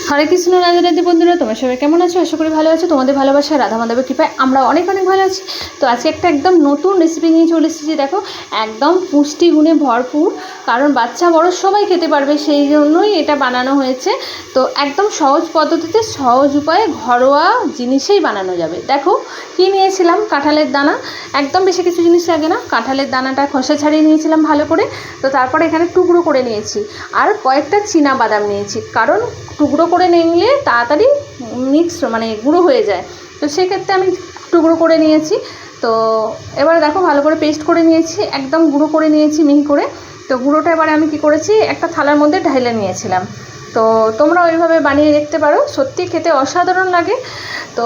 হরে কৃষ্ণ, রাধে রাধে বন্ধুরা, তোমরা সবাই কেমন আছো? আশা করি ভালো আছো। তোমাদের ভালোবাসা রাধা মাধবের কৃপায় আমরা অনেক অনেক ভালো আছি। তো আজকে একটা একদম নতুন রেসিপি নিয়ে চলে এসেছি। দেখো, একদম পুষ্টিগুণে ভরপুর, কারণ বাচ্চা বড় সবাই খেতে পারবে, সেই জন্যই এটা বানানো হয়েছে। তো একদম সহজ পদ্ধতিতে, সহজ উপায়ে, ঘরোয়া জিনিসেই বানানো যাবে। দেখো কী নিয়েছিলাম, কাঁঠালের দানা। একদম বেশি কিছু জিনিস লাগে না। কাঁঠালের দানাটা খোসা ছাড়িয়ে নিয়েছিলাম ভালো করে। তো তারপরে এখানে টুকরো করে নিয়েছি, আর কয়েকটা চীনা বাদাম নিয়েছি, কারণ টুকরো করে নিলে তাড়াতাড়ি মিক্স মানে গুঁড়ো হয়ে যায়। তো সেক্ষেত্রে আমি টুকরো করে নিয়েছি। তো এবারে দেখো ভালো করে পেস্ট করে নিয়েছি, একদম গুঁড়ো করে নিয়েছি মিহি করে। তো গুঁড়োটা এবারে আমি কি করেছি, একটা থালার মধ্যে ঢেলে নিয়েছিলাম। তো তোমরা ওইভাবে বানিয়ে দেখতে পারো, সত্যি খেতে অসাধারণ লাগে। তো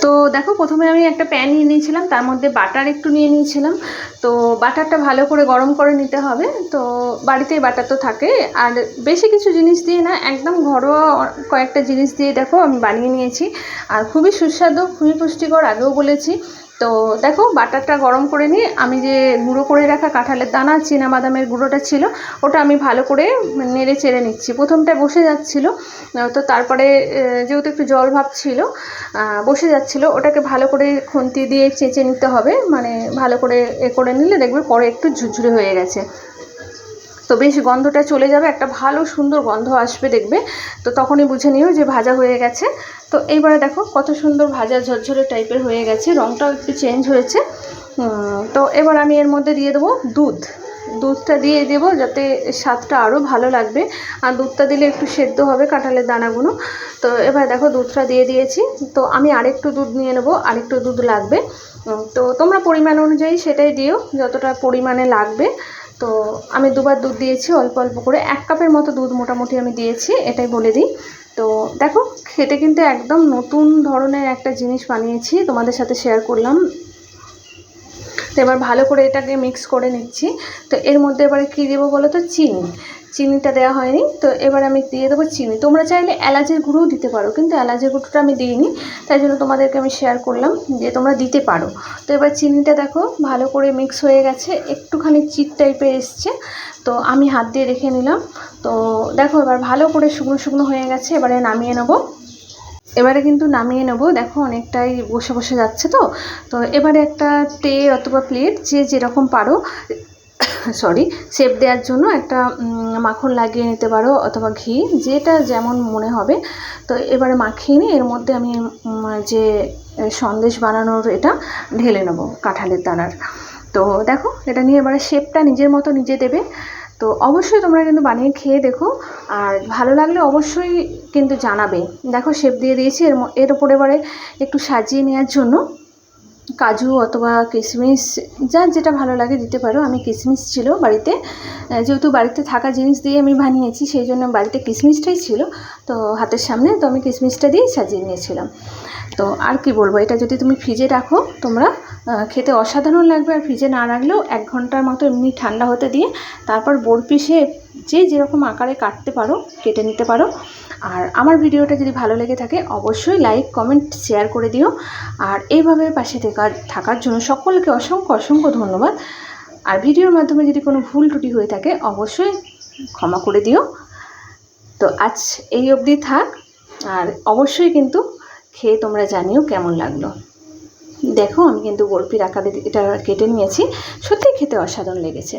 তো দেখো, প্রথমে আমি একটা প্যান নিয়ে নিয়েছিলাম, তার মধ্যে বাটার একটু নিয়ে নিয়েছিলাম। তো বাটারটা ভালো করে গরম করে নিতে হবে। তো বাড়িতেই বাটার তো থাকে, আর বেশি কিছু জিনিস দিয়ে না, একদম ঘরোয়া কয়েকটা জিনিস দিয়ে দেখো আমি বানিয়ে নিয়েছি। আর খুবই সুস্বাদু, খুবই পুষ্টিকর, আগেও বলেছি। তো দেখো, বাটারটা গরম করে নিয়ে আমি যে গুঁড়ো করে রাখা কাঁঠালের দানা, চীনা বাদামের গুঁড়োটা ছিল, ওটা আমি ভালো করে নেড়ে চেড়ে নিচ্ছি। প্রথমটা বসে যাচ্ছিল, তো তারপরে যেহেতু একটু জল ভাব ছিল, বসে যাচ্ছিলো, ওটাকে ভালো করে খুন্তি দিয়ে চেঁচে নিতে হবে। মানে ভালো করে করে নিলে দেখবে পরে একটু ঝুরঝুরে হয়ে গেছে। তো বেশ গন্ধটা চলে যাবে, একটা ভালো সুন্দর গন্ধ আসবে দেখবে। তো তখনই বুঝে নিও যে ভাজা হয়ে গেছে। তো এইবারে দেখো কত সুন্দর ভাজা ঝরঝরে টাইপের হয়ে গেছে, রঙটাও একটু চেঞ্জ হয়েছে। তো এবার আমি এর মধ্যে দিয়ে দেবো দুধটা দিয়ে দেবো, যাতে স্বাদটা আরও ভালো লাগবে। আর দুধটা দিলে একটু সেদ্ধ হবে কাঁঠালের দানাগুলো। তো এবার দেখো দুধটা দিয়ে দিয়েছি। তো আমি আরেকটু দুধ নিয়ে নেবো, আরেকটু দুধ লাগবে। তো তোমরা পরিমাণ অনুযায়ী সেটাই দিও, যতটা পরিমাণে লাগবে। তো আমি দুবার দুধ দিয়েছি, অল্প অল্প করে 1 কাপের মতো দুধ মোটামুটি আমি দিয়েছি, এটাই বলে দিই। তো দেখো, খেতে কিন্তু একদম নতুন ধরনের একটা জিনিস বানিয়েছি, তোমাদের সাথে শেয়ার করলাম। তো এবার ভালো করে এটাকে মিক্স করে নিচ্ছি। তো এর মধ্যে এবারে কী দেবো বলো তো, চিনিটা দেওয়া হয়নি। তো এবার আমি দিয়ে দেবো চিনি। তোমরা চাইলে এলাচের গুঁড়োও দিতে পারো, কিন্তু এলাচের গুঁড়োটা আমি দিইনি, তাই জন্য তোমাদেরকে আমি শেয়ার করলাম যে তোমরা দিতে পারো। তো এবার চিনিটা দেখো ভালো করে মিক্স হয়ে গেছে, একটুখানি চিট টাইপের এসছে। তো আমি হাত দিয়ে রেখে নিলাম। তো দেখো এবার ভালো করে শুকনো শুকনো হয়ে গেছে, এবারে নামিয়ে নেবো। এবারে কিন্তু নামিয়ে নেবো। দেখো অনেকটাই বসে বসে যাচ্ছে। তো তো এবারে একটা ট্রে অথবা প্লেট, যে যেরকম পারো শেপ দেওয়ার জন্য একটা মাখন লাগিয়ে নিতে পারো, অথবা ঘি, যেটা যেমন মনে হবে। তো এবারে মাখিয়ে নিয়ে এর মধ্যে আমি যে সন্দেশ বানানোর এটা ঢেলে নেবো কাঁঠালের দানার। তো দেখো, এটা নিয়ে এবারে শেপটা নিজের মতো নিজে দেবে। তো অবশ্যই তোমরা কিন্তু বানিয়ে খেয়ে দেখো, আর ভালো লাগলে অবশ্যই কিন্তু জানাবে। দেখো শেপ দিয়ে দিয়েছি। এর ওপরে এবারে একটু সাজিয়ে নেওয়ার জন্য কাজু অথবা কিশমিশ, যার যেটা ভালো লাগে দিতে পারো। আমি কিশমিশ ছিল বাড়িতে, যেহেতু বাড়িতে থাকা জিনিস দিয়ে আমি বানিয়েছি, সেই জন্য বাড়িতে কিশমিশটাই ছিল তো হাতের সামনে, তো আমি কিশমিশটা দিয়ে সাজিয়ে নিয়েছিলাম। তো আর কি বলবো, এটা যদি তুমি ফ্রিজে রাখো তোমরা, খেতে অসাধারণ লাগবে। আর ফ্রিজে না রাখলেও 1 ঘন্টার মতো এমনি ঠান্ডা হতে দিয়ে তারপর বরফি শেপ যে যেরকম আকারে কাটতে পারো কেটে নিতে পারো। আর আমার ভিডিওটা যদি ভালো লেগে থাকে অবশ্যই লাইক, কমেন্ট, শেয়ার করে দিও। আর এইভাবে পাশে থাকার জন্য সকলকে অসংখ্য অসংখ্য ধন্যবাদ। আর ভিডিওর মাধ্যমে যদি কোনো ভুল ত্রুটি হয়ে থাকে অবশ্যই ক্ষমা করে দিও। তো আজ এই অবধি থাক, আর অবশ্যই কিন্তু খেয়ে তোমরা জানিও কেমন লাগলো। দেখো আমি কিন্তু বরফির আকারে এটা কেটে নিয়েছি, সত্যিই খেতে অসাধারণ লেগেছে।